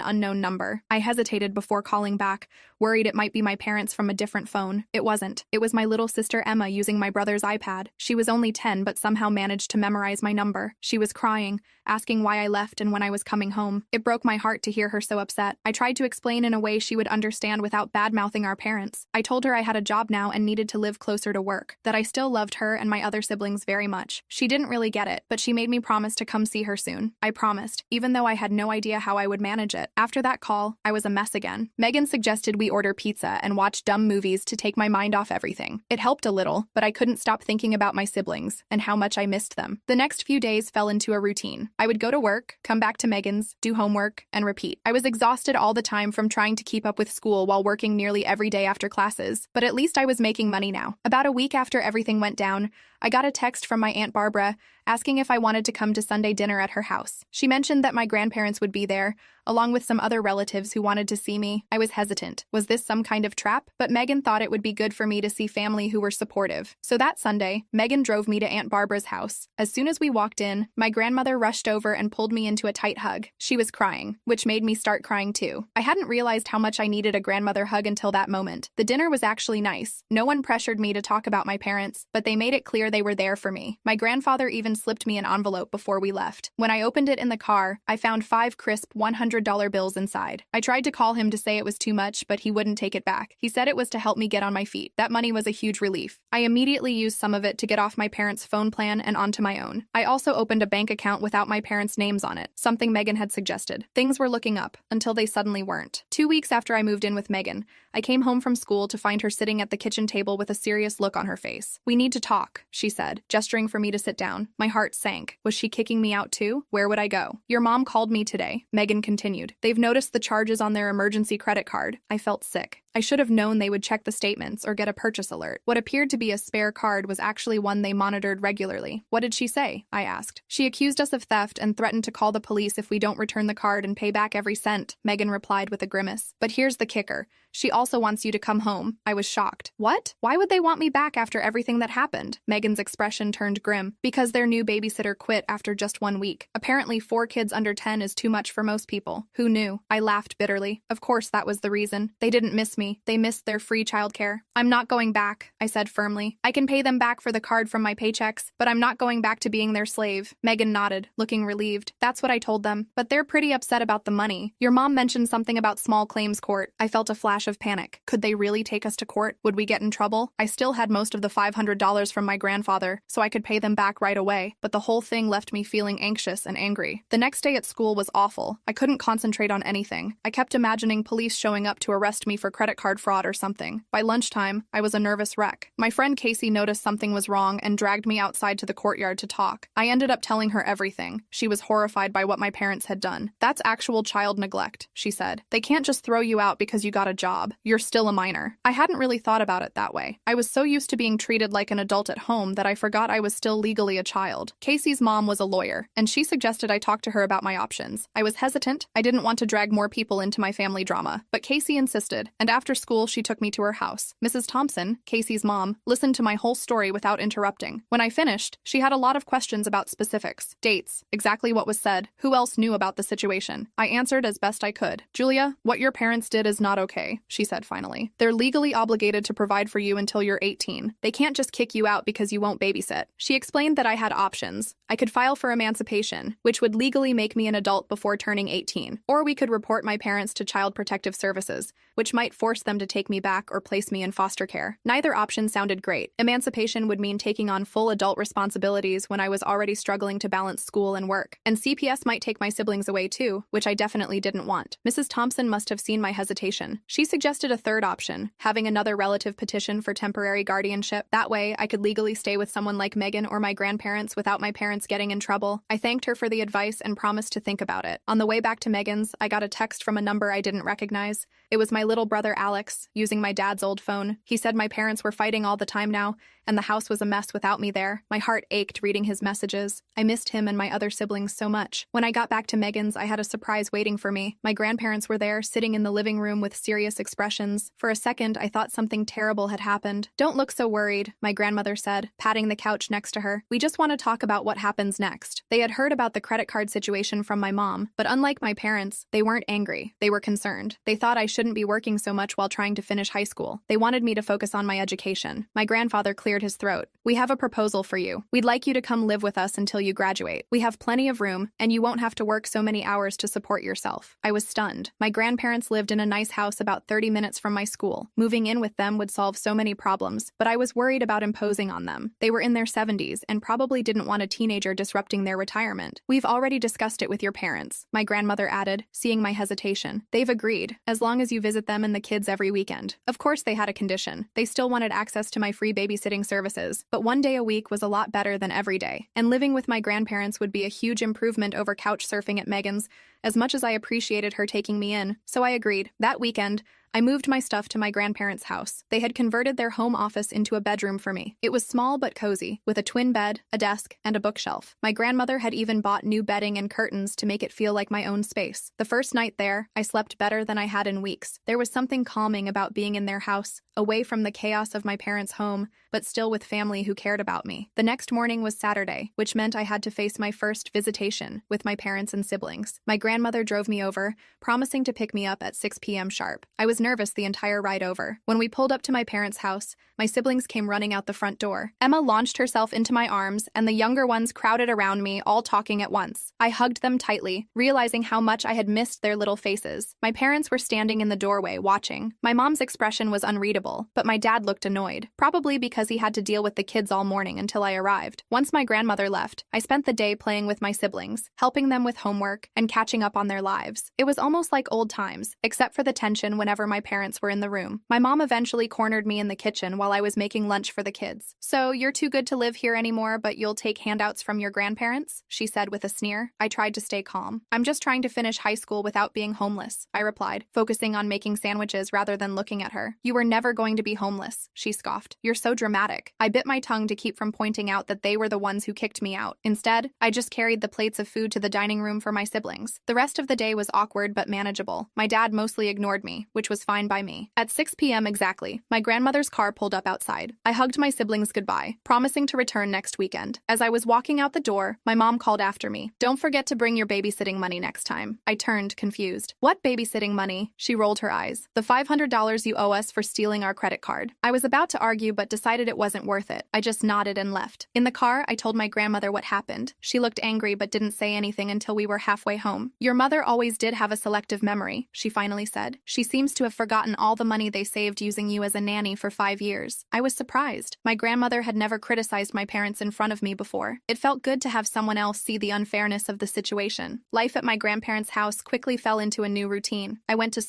unknown number. I hesitated before calling back, worried it might be my parents from a different phone. It wasn't. It was my little sister Emma using my brother's iPad. She was only 10 but somehow managed to memorize my number. She was crying, asking why I left and when I was coming home. It broke my heart to hear her so upset. I tried to explain in a way she would understand without bad-mouthing our parents. I told her I had a job now and needed to live closer to work, that I still loved her and my other siblings very much. She didn't really get it, but she made me promise to come see her soon. I promised, even though I had no idea how I would manage it. After that call, I was a mess again. Megan suggested we order pizza and watch dumb movies to take my mind off everything. It helped a little, but I couldn't stop thinking about my siblings and how much I missed them. The next few days fell into a routine. I would go to work, come back to Megan's, do homework, and repeat. I was exhausted all the time from trying to keep up with school while working nearly every day after classes, but at least I was making money now. About a week after everything went down, I got a text from my Aunt Barbara asking if I wanted to come to Sunday dinner at her house. She mentioned that my grandparents would be there, along with some other relatives who wanted to see me. I was hesitant. Was this some kind of trap? But Megan thought it would be good for me to see family who were supportive. So that Sunday, Megan drove me to Aunt Barbara's house. As soon as we walked in, my grandmother rushed over and pulled me into a tight hug. She was crying, which made me start crying too. I hadn't realized how much I needed a grandmother hug until that moment. The dinner was actually nice. No one pressured me to talk about my parents, but they made it clear they were there for me. My grandfather even slipped me an envelope before we left. When I opened it in the car, I found 5 crisp $100 bills inside. I tried to call him to say it was too much, but he wouldn't take it back. He said it was to help me get on my feet. That money was a huge relief. I immediately used some of it to get off my parents' phone plan and onto my own. I also opened a bank account without my parents' names on it, something Megan had suggested. Things were looking up, until they suddenly weren't. 2 weeks after I moved in with Megan, I came home from school to find her sitting at the kitchen table with a serious look on her face. "We need to talk," she said, gesturing for me to sit down. My heart sank. Was she kicking me out too? Where would I go? "Your mom called me today," Megan continued. "They've noticed the charges on their emergency credit card." I felt sick. I should have known they would check the statements or get a purchase alert. What appeared to be a spare card was actually one they monitored regularly. "What did she say?" I asked. "She accused us of theft and threatened to call the police if we don't return the card and pay back every cent," Megan replied with a grimace. "But here's the kicker. She also wants you to come home." I was shocked. "What? Why would they want me back after everything that happened?" Megan's expression turned grim. "Because their new babysitter quit after just 1 week. Apparently 4 kids under 10 is too much for most people." Who knew? I laughed bitterly. Of course that was the reason. They didn't miss me. They missed their free childcare. "I'm not going back," I said firmly. "I can pay them back for the card from my paychecks, but I'm not going back to being their slave." Megan nodded, looking relieved. "That's what I told them. But they're pretty upset about the money. Your mom mentioned something about small claims court." I felt a flash of panic. Could they really take us to court? Would we get in trouble? I still had most of the $500 from my grandfather, so I could pay them back right away, but the whole thing left me feeling anxious and angry. The next day at school was awful. I couldn't concentrate on anything. I kept imagining police showing up to arrest me for credit card fraud or something. By lunchtime, I was a nervous wreck. My friend Casey noticed something was wrong and dragged me outside to the courtyard to talk. I ended up telling her everything. She was horrified by what my parents had done. "That's actual child neglect," she said. "They can't just throw you out because you got a job. You're still a minor." I hadn't really thought about it that way. I was so used to being treated like an adult at home that I forgot I was still legally a child. Casey's mom was a lawyer, and she suggested I talk to her about my options. I was hesitant. I didn't want to drag more people into my family drama, but Casey insisted, and after school she took me to her house. Mrs. Thompson, Casey's mom, listened to my whole story without interrupting. When I finished, she had a lot of questions about specifics, dates, exactly what was said, who else knew about the situation. I answered as best I could. "Julia, what your parents did is not okay," she said finally. "They're legally obligated to provide for you until you're 18. They can't just kick you out because you won't babysit." She explained that I had options. I could file for emancipation, which would legally make me an adult before turning 18, or we could report my parents to Child Protective Services, which might force them to take me back or place me in foster care. Neither option sounded great. Emancipation would mean taking on full adult responsibilities when I was already struggling to balance school and work. And CPS might take my siblings away too, which I definitely didn't want. Mrs. Thompson must have seen my hesitation. She suggested a third option, having another relative petition for temporary guardianship. That way, I could legally stay with someone like Megan or my grandparents without my parents getting in trouble. I thanked her for the advice and promised to think about it. On the way back to Megan's, I got a text from a number I didn't recognize. It was my little brother Alex, using my dad's old phone. He said my parents were fighting all the time now, and the house was a mess without me there. My heart ached reading his messages. I missed him and my other siblings so much. When I got back to Megan's, I had a surprise waiting for me. My grandparents were there, sitting in the living room with serious expressions. For a second, I thought something terrible had happened. "Don't look so worried," my grandmother said, patting the couch next to her. "We just want to talk about what happens next." They had heard about the credit card situation from my mom, but unlike my parents, they weren't angry. They were concerned. They thought I shouldn't be working so much while trying to finish high school. They wanted me to focus on my education. My grandfather cleared his throat. "We have a proposal for you. We'd like you to come live with us until you graduate. We have plenty of room, and you won't have to work so many hours to support yourself." I was stunned. My grandparents lived in a nice house about 30 minutes from my school. Moving in with them would solve so many problems, but I was worried about imposing on them. They were in their 70s and probably didn't want a teenager disrupting their retirement. "We've already discussed it with your parents," my grandmother added, seeing my hesitation. "They've agreed, as long as you visit them and the kids every weekend." Of course they had a condition. They still wanted access to my free babysitting services, but one day a week was a lot better than every day. And living with my grandparents would be a huge improvement over couch surfing at Megan's, as much as I appreciated her taking me in. So I agreed. That weekend, I moved my stuff to my grandparents' house. They had converted their home office into a bedroom for me. It was small but cozy, with a twin bed, a desk, and a bookshelf. My grandmother had even bought new bedding and curtains to make it feel like my own space. The first night there, I slept better than I had in weeks. There was something calming about being in their house, away from the chaos of my parents' home, but still with family who cared about me. The next morning was Saturday, which meant I had to face my first visitation with my parents and siblings. My grandmother drove me over, promising to pick me up at 6 p.m. sharp. I was nervous the entire ride over. When we pulled up to my parents' house, my siblings came running out the front door. Emma launched herself into my arms, and the younger ones crowded around me, all talking at once. I hugged them tightly, realizing how much I had missed their little faces. My parents were standing in the doorway, watching. My mom's expression was unreadable, but my dad looked annoyed, probably because he had to deal with the kids all morning until I arrived. Once my grandmother left, I spent the day playing with my siblings, helping them with homework, and catching up on their lives. It was almost like old times, except for the tension whenever my parents were in the room. My mom eventually cornered me in the kitchen while I was making lunch for the kids. "So, you're too good to live here anymore, but you'll take handouts from your grandparents?" she said with a sneer. I tried to stay calm. "I'm just trying to finish high school without being homeless," I replied, focusing on making sandwiches rather than looking at her. "You were never going to be homeless," she scoffed. "You're so dramatic." I bit my tongue to keep from pointing out that they were the ones who kicked me out. Instead, I just carried the plates of food to the dining room for my siblings. The rest of the day was awkward but manageable. My dad mostly ignored me, which was fine by me. At 6 p.m. exactly, my grandmother's car pulled up outside. I hugged my siblings goodbye, promising to return next weekend. As I was walking out the door, my mom called after me. "Don't forget to bring your babysitting money next time." I turned, confused. "What babysitting money?" She rolled her eyes. "The $500 you owe us for stealing our credit card." I was about to argue but decided it wasn't worth it. I just nodded and left. In the car, I told my grandmother what happened. She looked angry but didn't say anything until we were halfway home. "Your mother always did have a selective memory," she finally said. "She seems to have forgotten all the money they saved using you as a nanny for 5 years." I was surprised. My grandmother had never criticized my parents in front of me before. It felt good to have someone else see the unfairness of the situation. Life at my grandparents' house quickly fell into a new routine. I went to school